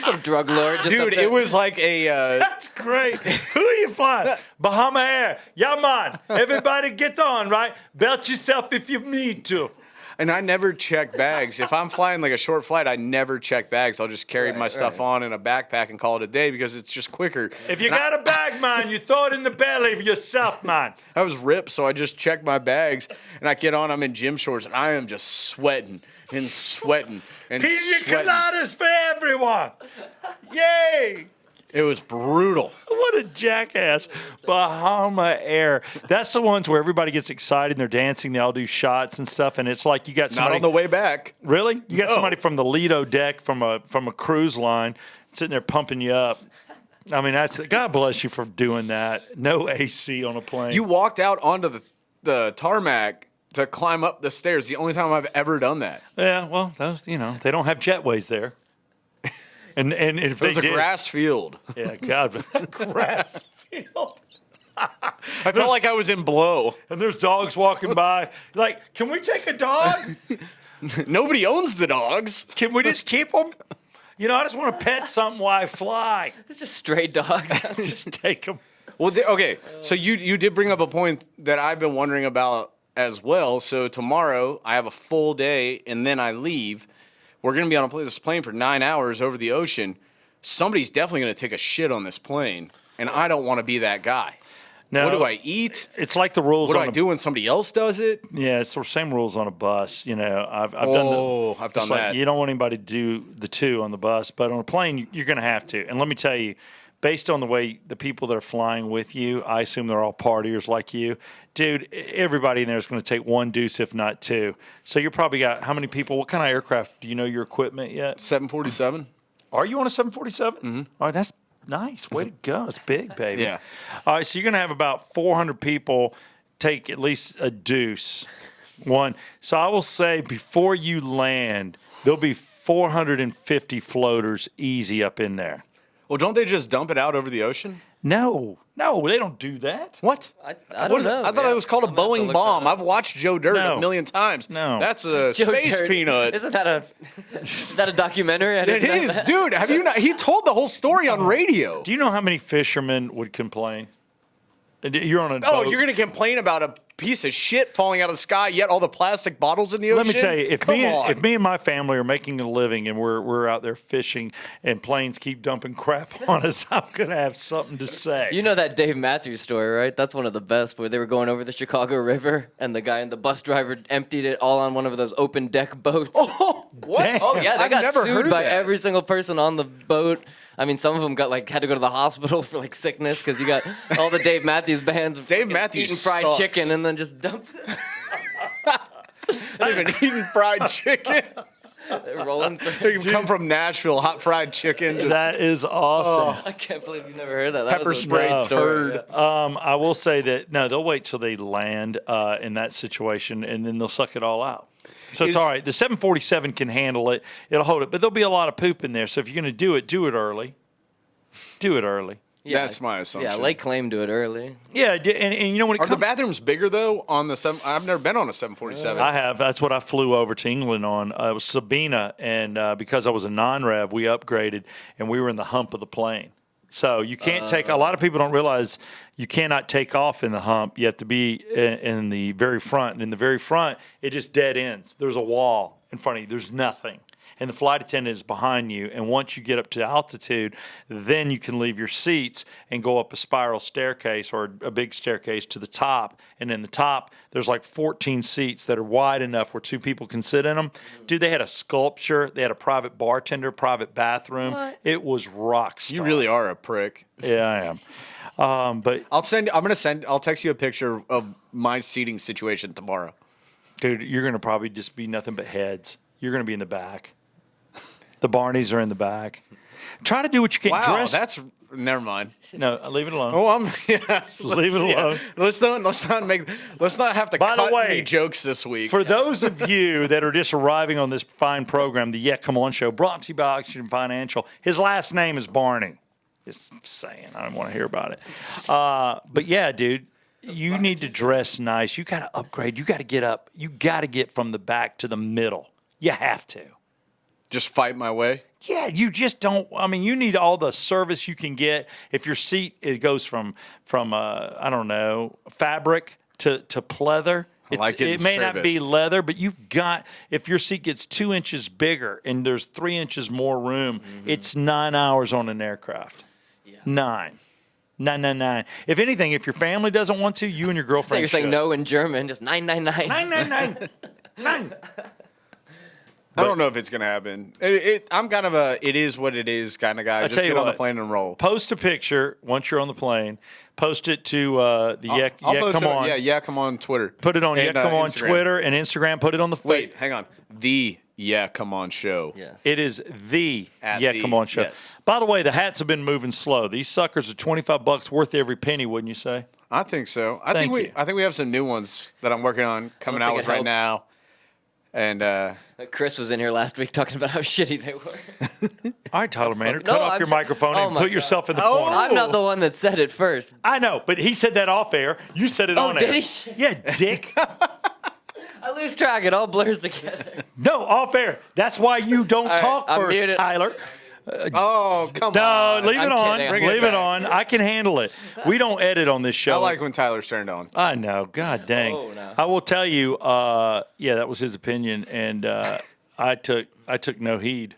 Some drug lord. Just Dude, it was like a... That's great. Who are you flying? BahamasAir. Yeah, man. Everybody get on, right? Belt yourself if you need to. And I never check bags. If I'm flying like a short flight, I never check bags. I'll just carry my stuff on in a backpack and call it a day because it's just quicker. If you got a bag, man, you throw it in the belly of yourself, man. I was ripped, so I just checked my bags, and I get on. I'm in gym shorts, and I am just sweating and sweating and Pina sweating. coladas for everyone. Yay. It was brutal. What a jackass. BahamasAir. That's the ones where everybody gets excited and they're dancing. They all do shots and stuff. And it's like you got somebody. Not on the way back. Really? You got somebody from the Lido deck from a cruise line sitting there pumping you up. I mean, God bless you for doing that. No AC on a plane. You walked out onto the tarmac to climb up the stairs. The only time I've ever done that. Yeah, well, those, they don't have jetways there. And if It was they a did, grass field. Yeah, God, grass field. I felt like I was in Blow. And there's dogs walking by. Like, can we take a dog? Nobody owns the dogs. Can we just keep them? I just want to pet something while I fly. It's just stray dogs. Just take them. Well, okay. So you did bring up a point that I've been wondering about as well. So tomorrow I have a full day, and then I leave. We're going to be on this plane for 9 hours over the ocean. Somebody's definitely going to take a shit on this plane, and I don't want to be that guy. No, what do I eat? It's like the rules. What do I do when somebody else does it? Yeah, it's the same rules on a bus. I've done that. You don't want anybody to do the two on the bus, but on a plane, you're going to have to. And let me tell you, based on the way the people that are flying with you, I assume they're all partiers like you. Dude, everybody in there is going to take one deuce, if not two. So you're probably got how many people? What kind of aircraft? Do you know your equipment yet? 747. Are you on a 747? Mm-hmm. All right, that's nice. Way to go. It's big, baby. Yeah. All right, so you're going to have about 400 people take at least a deuce. One. So I will say before you land, there'll be 450 floaters easy up in there. Well, don't they just dump it out over the ocean? No, they don't do that. What? I don't know. I thought it was called a Boeing bomb. I've watched Joe Dirt No. a million times. No. That's a Joe space Dirt. peanut. Isn't that a documentary? It is, dude. Have you not? He told the whole story on radio. Do you know how many fishermen would complain? You're on a Oh, boat. you're going to complain about a piece of shit falling out of the sky, yet all the plastic bottles in the ocean? Let me tell you, if Come me on. and my family are making a living and we're out there fishing and planes keep dumping crap on us, I'm gonna have something to say. You know that Dave Matthews story, right? That's one of the best, where they were going over the Chicago River and the guy and the bus driver emptied it all on one of those open deck boats. Oh, what? Damn. Oh yeah, they I've got never heard sued of by that. every single person on the boat. I mean, some of them had to go to the hospital for sickness because you got all the Dave Matthews bands. Dave Matthews eating fried sucks. chicken and then just dump it. They've been eating fried chicken. They're rolling through. They come from Nashville, hot fried chicken. Just, That is awesome. I can't believe you've never heard that. That Pepper was a sprayed great story. turd. Yeah. I will say that no, they'll wait till they land in that situation and then they'll suck it all out. So it's all right. The 747 can handle it. It'll hold it, but there'll be a lot of poop in there. So if you're going to do it early. Do it early. Yeah. That's my assumption. Yeah, lake claim to it early. Yeah, and you know when it Are the comes. bathrooms bigger though on the seven? I've never been on a 747. I have. That's what I flew over to England on. It was Sabina, and because I was a non-rev, we upgraded, and we were in the hump of the plane. So you can't take. A lot of people don't realize you cannot take off in the hump. You have to be in the very front. And in the very front, it just dead ends. There's a wall in front of you. There's nothing. And the flight attendant is behind you. And once you get up to altitude, then you can leave your seats and go up a spiral staircase or a big staircase to the top. And in the top, there's like 14 seats that are wide enough where two people can sit in them. Dude, they had a sculpture. They had a private bartender, private bathroom. What? It was rock star. You really are a prick. Yeah, I am. But I'll text you a picture of my seating situation tomorrow. dude, you're going to probably just be nothing but heads. You're going to be in the back. The Barneys are in the back. Try to do what you can. Wow, Dress. that's Never mind. No, leave it alone. Oh, Leave it alone. Let's not have to By the cut way, any jokes this week. For those of you that are just arriving on this fine program, the Yeah Come On Show, brought to you by Oxygen Financial, his last name is Barney. Just saying, I don't want to hear about it. But yeah, dude, you need to dress nice. You got to upgrade. You got to get up. You got to get from the back to the middle. You have to. Just fight my way. Yeah, you just don't. I mean, you need all the service you can get. If your seat it goes from I don't know, fabric to pleather. It may not be leather, but you've got. If your seat gets 2 inches bigger and there's 3 inches more room, it's 9 hours on an aircraft. Yeah. 9. If anything, if your family doesn't want to, you and your girlfriend. You're saying no in German, just 999. 999. I don't know if it's gonna happen. I'm kind of a it is what it is kind of guy. Just get on the plane and roll. Post a picture once you're on the plane. Post it to the Come On Twitter. Put it on Come On Instagram. Twitter and Instagram. Put it on the Wait, hang on. The Come On Show. Yes. It is the Come On Show. Yes. By the way, the hats have been moving slow. These suckers are $25 worth every penny, wouldn't you say? I think so. I Thank think we have some new ones that I'm working on coming out with right now. And Chris was in here last week talking about how shitty they were. All right, Tyler Maynard, cut off your microphone and put yourself in the corner. I'm not the one that said it first. I know, but he said that off air. You said it on air. Did he? Yeah, dick. I lose track. It all blurs together. No, off air. That's why you don't talk I'm first, muted. Tyler. come No, on. leave it on. kidding. Leave it on. I can handle it. We don't edit on this show. I like when Tyler's turned on. I know. God dang. Oh, no. I will tell you. That was his opinion, and I took no heed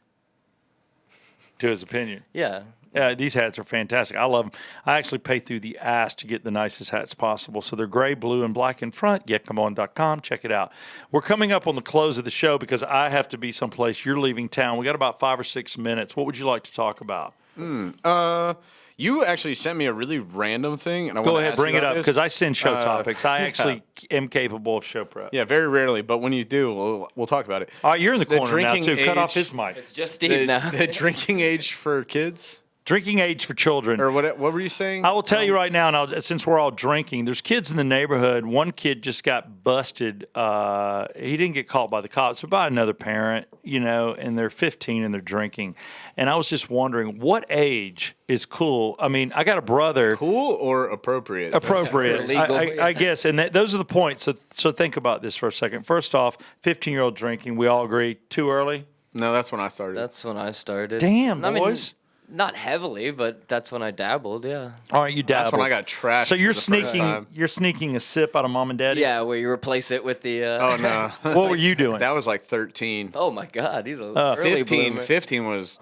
to his opinion. Yeah. Yeah, these hats are fantastic. I love them. I actually pay through the ass to get the nicest hats possible. So they're gray, blue, and black in front. YetComeOn.com. Check it out. We're coming up on the close of the show because I have to be someplace. You're leaving town. We got about 5 or 6 minutes. What would you like to talk about? You actually sent me a really random thing, and I Go want to ahead, ask bring you it about up this. because I send show topics. I actually am capable of show prep. Yeah, very rarely, but when you do, we'll talk about it. All right, you're in the corner now, drinking too. Cut off age- his mic. It's just Steve now. The drinking age for kids, Drinking age for children. or what were you saying? I will tell you right now, since we're all drinking, there's kids in the neighborhood. One kid just got busted. He didn't get caught by the cops, but by another parent, and they're 15 and they're drinking. And I was just wondering, what age is cool? I mean, I got a brother. Cool or appropriate? Appropriate, Legal. I guess. And those are the points. So think about this for a second. First off, 15-year-old drinking, we all agree, too early? No, that's when I started. That's when I started. Damn, I mean, boys. not heavily, but that's when I dabbled, yeah. All right, you dabbled. That's when I got trashed. So you're for the first time. You're sneaking a sip out of mom and daddy's? Yeah, where you replace it with the... Oh, no. What were you doing? That was like 13. Oh, my God. He's a early 15. bloomer. 15 was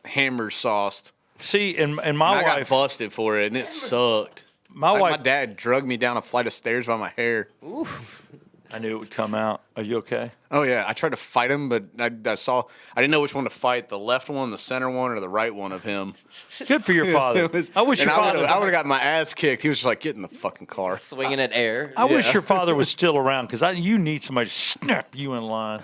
hammer sauced. See, and my And I got wife... busted for it, and it sucked. My My wife... dad drugged me down a flight of stairs by my hair. I knew it would come out. Are you okay? Oh, yeah. I tried to fight him, but I didn't know which one to fight, the left one, the center one, or the right one of him. Good for your father. I wish your father... I would have gotten my ass kicked. He was just like, get in the fucking car. Swinging at air. I wish your father was still around because you need somebody to snap you in line.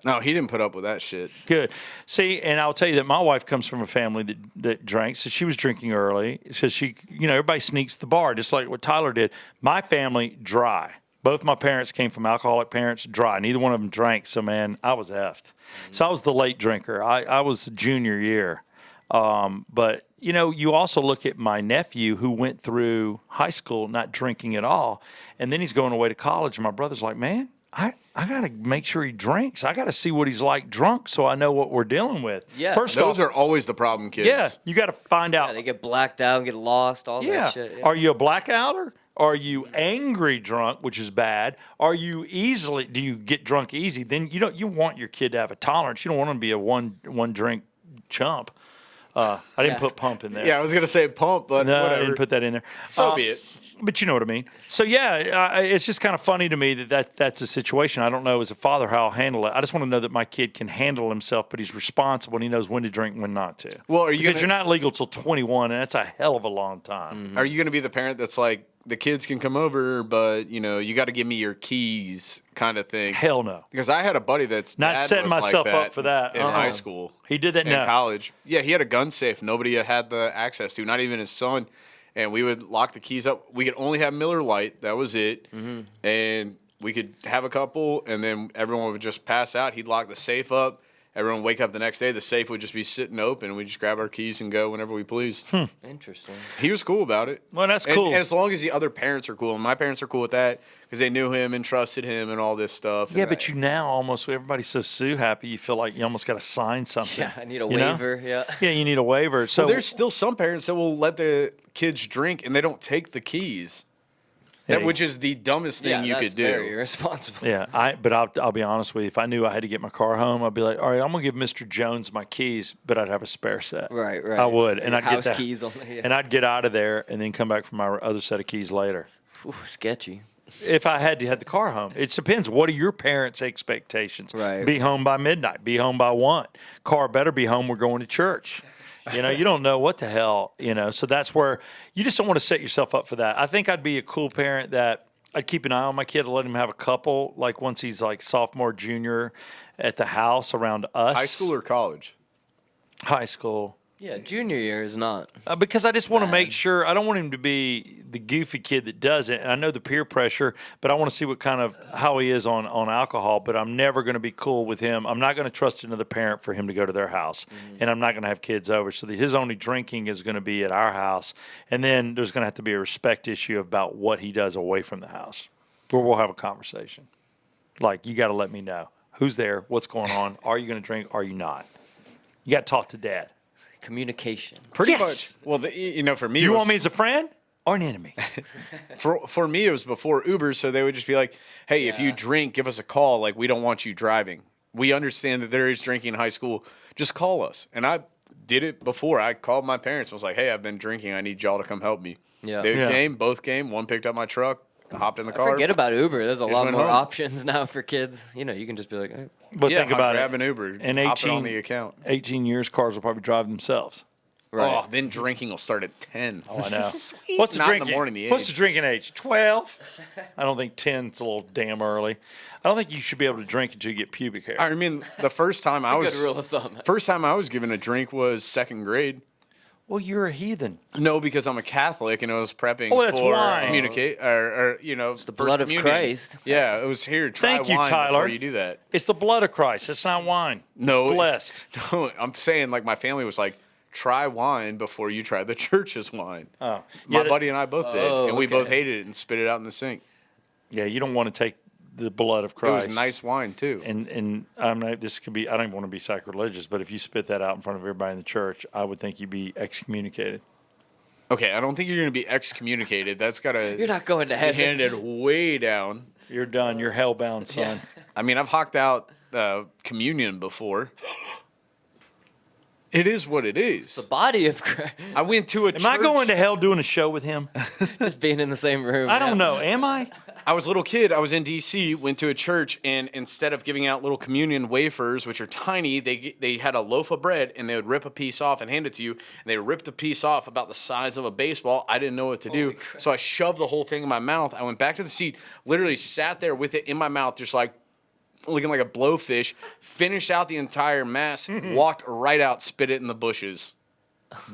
No, he didn't put up with that shit. Good. See, and I'll tell you that my wife comes from a family that drank, so she was drinking early. So she, everybody sneaks to the bar, just like what Tyler did. My family, dry. Both my parents came from alcoholic parents, dry. Neither one of them drank, so, man, I was effed. So I was the late drinker. I was junior year. But, you also look at my nephew who went through high school not drinking at all, and then he's going away to college, and my brother's like, man, I got to make sure he drinks. I got to see what he's like drunk so I know what we're dealing with. Yeah. Those are always the problem kids. Yeah, you got to find out. Yeah, they get blacked out, get lost, all that shit. Yeah. Are you a blackouter? Are you angry drunk, which is bad? Do you get drunk easy? Then you want your kid to have a tolerance. You don't want him to be a one drink chump. I didn't put pump in there. Yeah, I was going to say pump, but No, whatever. I didn't put that in there. So be it. But you know what I mean. So, it's just kind of funny to me that's a situation. I don't know as a father how I'll handle it. I just want to know that my kid can handle himself, but he's responsible and he knows when to drink and when not to. Well, because you're not legal till 21, and that's a hell of a long time. Are you going to be the parent that's like, the kids can come over, but you got to give me your keys, kind of thing. Hell no. Because I had a buddy that's Not dad setting was myself like up for that. in high school. He did that in now. college. Yeah, he had a gun safe. Nobody had the access to, not even his son. And we would lock the keys up. We could only have Miller Lite. That was it. Mm-hmm. And we could have a couple, and then everyone would just pass out. He'd lock the safe up. Everyone would wake up the next day. The safe would just be sitting open, and we'd just grab our keys and go whenever we pleased. Interesting. He was cool about it. Well, that's And cool. as long as the other parents are cool. And my parents are cool with that because they knew him and trusted him and all this stuff. Yeah, And but you now almost, everybody's so Sue happy, you feel like you almost got to sign something. Yeah, I need a you know? waiver. Yeah. Yeah, you need a waiver. So Well, there's still some parents that will let their kids drink and they don't take the keys, Hey. which is the dumbest thing you that's could do. very irresponsible. Yeah, but I'll be honest with you. If I knew I had to get my car home, I'd be like, all right, I'm gonna give Mr. Jones my keys, but I'd have a spare set. Right. I would, and Your I'd get house that, keys only. Yeah. and I'd get out of there and then come back for my other set of keys later. Ooh, sketchy. If I had to have the car home, it depends. What are your parents' expectations? Right. Be home by midnight. Be home by 1. Car better be home. We're going to church. You don't know what the hell. So that's where you just don't want to set yourself up for that. I think I'd be a cool parent that I'd keep an eye on my kid to let him have a couple, like once he's like sophomore, junior, at the house around us. High school or college? High school. Yeah, junior year is not. Because I just want to Bad. make sure, I don't want him to be the goofy kid that does it. And I know the peer pressure, but I want to see how he is on alcohol. But I'm never going to be cool with him. I'm not going to trust another parent for him to go to their house. And I'm not going to have kids over. So his only drinking is going to be at our house. And then there's going to have to be a respect issue about what he does away from the house, where we'll have a conversation. Like, you got to let me know who's there, what's going on. Are you going to drink? Are you not? You got to talk to dad. Communication. Pretty Yes. much. Well, for me, You it want was- me as a friend or an enemy? for me, it was before Uber, so they would just be like, "Hey, if you drink, give us a call. Like, we don't want you driving. We understand that there is drinking in high school. Just call us." And I did it before. I called my parents and was like, "Hey, I've been drinking. I need y'all to come help me." Yeah. They Yeah. both came. One picked up my truck, hopped in the car. Forget about Uber. There's a lot went more home. options now for kids. You can just be like, hey. But Yeah, think about grab it. an Uber, In hop it 18, on the account. 18 years, cars will probably drive themselves. Right. Oh, then drinking will start at 10. Oh, I know. Sweet. What's the Not in drinking? the morning, the What's the age. drinking age? 12. I don't think 10's a little damn early. I don't think you should be able to drink until you get pubic hair. I mean, the first time I was Good rule of thumb. first time I was given a drink was second grade. Well, you're a heathen. No, because I'm a Catholic and I was prepping Oh, that's for wine. communicate or it's the blood of Christ. Yeah, it was here. Try Thank you, wine Tyler. Before you do that. It's the blood of Christ. It's not wine. No, It's blessed. No, I'm saying like my family was like, try wine before you try the church's wine. Oh, My yeah, buddy and I both did, Oh, and we okay. both hated it and spit it out in the sink. yeah, you don't want to take the blood of It Christ. was nice wine too. And I'm not, this could be, I don't even want to be sacrilegious, but if you spit that out in front of everybody in the church, I would think you'd be excommunicated. Okay, I don't think you're going to be excommunicated. That's got to You're not going to be heaven. handed way down. You're done. You're hellbound, son. Yeah. I mean, I've hocked out communion before. It is what it is. The body of Christ. I went to a Am I church- going to hell doing a show with him? Just being in the same room. I don't yeah. know. Am I? I was a little kid. I was in D.C., went to a church, and instead of giving out little communion wafers, which are tiny, they had a loaf of bread, and they would rip a piece off and hand it to you. And they ripped a piece off about the size of a baseball. I didn't know what to do, so I shoved the whole thing in my mouth. I went back to the seat, literally sat there with it in my mouth, just like looking like a blowfish, finished out the entire mass, walked right out, spit it in the bushes.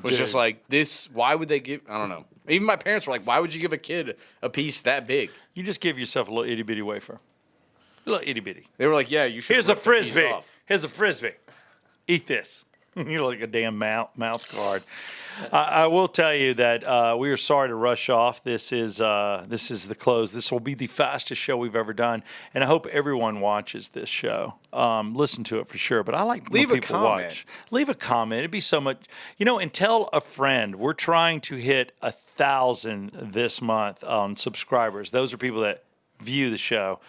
Was just Dude. like, this, why would they give, I don't know. Even my parents were like, why would you give a kid a piece that big? You just give yourself a little itty bitty wafer. A little itty bitty. They were like, yeah, you should. Here's a rip the piece frisbee. off. Here's a frisbee. Eat this. You're like a damn mouse guard. I will tell you that we are sorry to rush off. This is the close. This will be the fastest show we've ever done, and I hope everyone watches this show. Listen to it for sure. But I like when Leave a people comment. watch. Leave a comment. It'd be so much, and tell a friend. We're trying to hit 1,000 this month on subscribers. Those are people that view the show.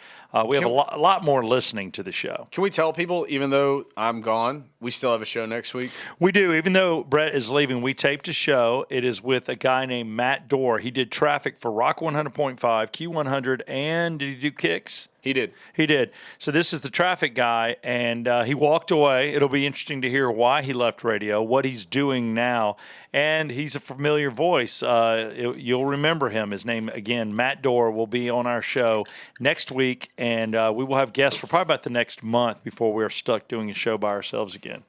We have a lot more listening to the show. Can we tell people, even though I'm gone, we still have a show next week? We do. Even though Brett is leaving, we taped a show. It is with a guy named Matt Dorr. He did traffic for Rock 100.5, Q100, and did he do Kicks? He did. He did. So this is the traffic guy, and he walked away. It'll be interesting to hear why he left radio, what he's doing now, and he's a familiar voice. You'll remember him. His name, again, Matt Dorr, will be on our show next week, and we will have guests for probably about the next month before we're stuck doing a show by ourselves again.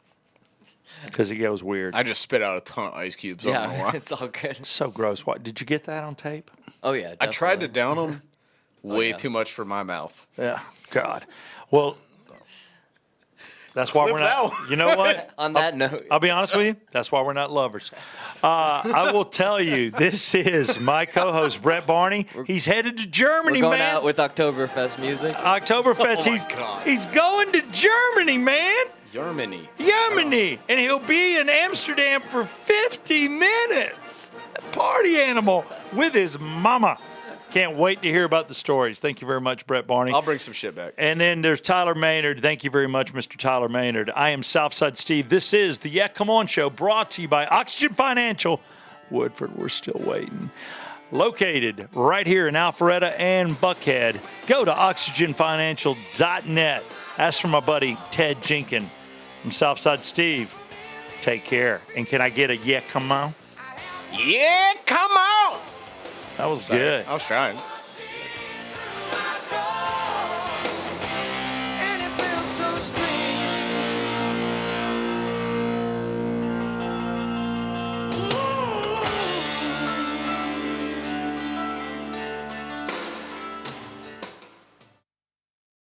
Because it goes weird. I just spit out a ton of ice cubes. I don't know why. It's all good. It's so gross. What, did you get that on tape? Oh, yeah, definitely. I tried to down them. Way too much for my mouth. Yeah, God. Well, that's why we're not. You know what? On that note. I'll be honest with you. That's why we're not lovers. I will tell you, this is my co-host, Brett Barney. He's headed to Germany, We're going man. out with Oktoberfest music. Oktoberfest. Oh, my God. He's going to Germany, man. Germany. And he'll be in Amsterdam for 50 minutes. Party animal with his mama. Can't wait to hear about the stories. Thank you very much, Brett Barney. I'll bring some shit back. And then there's Tyler Maynard. Thank you very much, Mr. Tyler Maynard. I am Southside Steve. This is the Yeah Come On Show, brought to you by Oxygen Financial. Woodford, we're still waiting. Located right here in Alpharetta and Buckhead. Go to oxygenfinancial.net. Ask for my buddy, Ted Jenkins. I'm Southside Steve. Take care. And can I get a yeah, come on? Yeah, come on. That was good. I was trying.